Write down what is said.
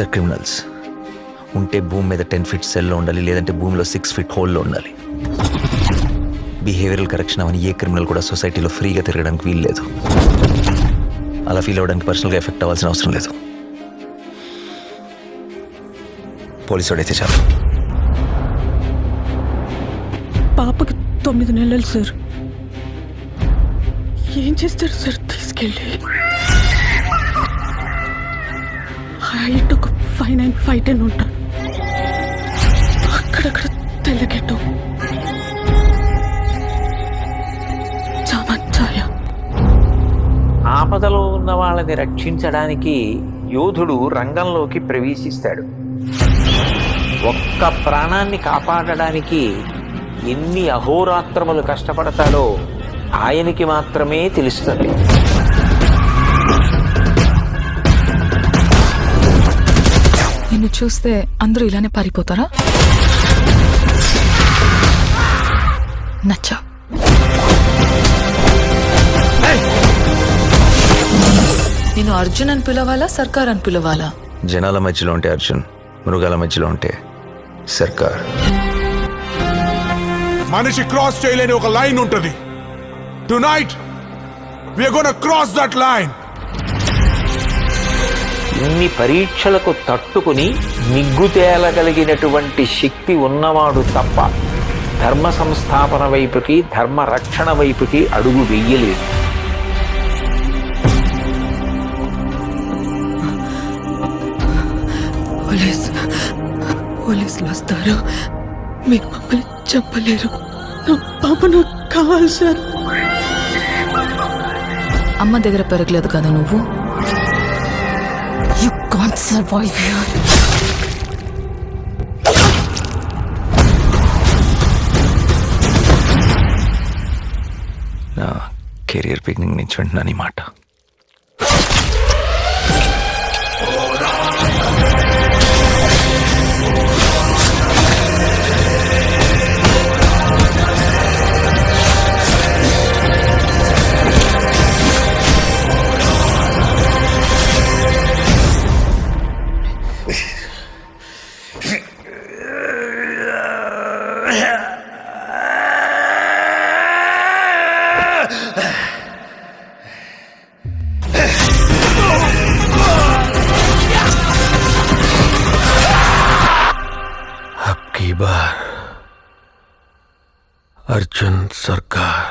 Are criminals. ఉంటే భూమి మీద 10 feet సెల్లో ఉండాలి, లేదంటే భూమిలో 6 feet హోల్లో ఉండాలి. బిహేవియరల్ కరెక్షన్ అవని ఏ క్రిమినల్ కూడా సొసైటీలో ఫ్రీగా తిరగడానికి వీలు లేదు. అలా ఫీల్ అవ్వడానికి పర్సనల్గా ఎఫెక్ట్ అవ్వాల్సిన అవసరం లేదు. పోలీసు వాడైతే చాలు. పాపకి 9 నెలలు సార్. ఏం చేస్తారు సార్ తీసుకెళ్ళి? హైట్ ఒక 5'9", 5'10" ఉంటారు. అక్కడక్కడ తెల్లగెట్టు చామచ్చాయ. ఆపదలో ఉన్న వాళ్ళని రక్షించడానికి యోధుడు రంగంలోకి ప్రవేశిస్తాడు. ఒక్క ప్రాణాన్ని కాపాడడానికి ఎన్ని అహోరాత్రములు కష్టపడతాడో ఆయనకి మాత్రమే తెలుస్తుంది. నిన్ను చూస్తే అందరూ ఇలానే పారిపోతారా? నచ్చా. నేను అర్జున్ అని పిలవాలా, సర్కార్ అని పిలవాలా? జనాల మధ్యలో ఉంటే అర్జున్, మృగాల మధ్యలో ఉంటే సర్కార్. మనిషి క్రాస్ చేయలేని ఒక లైన్ ఉంటది. Tonight we are gonna cross that line. ఇన్ని పరీక్షలకు తట్టుకుని నిగ్గు తేలగలిగినటువంటి శక్తి ఉన్నవాడు తప్ప ధర్మ సంస్థాపన వైపుకి, ధర్మ రక్షణ వైపుకి అడుగు వెయ్యలేదు. పోలీసులు వస్తారు, మీరు మమ్మల్ని చెప్పలేరు. నా పాప నాకు కావాలి సార్. అమ్మ దగ్గర పెరగలేదు కదా నువ్వు. You can't survive here. నా కెరియర్ బిగినింగ్ నుంచి వింటున్నాను ఈ మాట. अब की बार अर्जुन सरकार.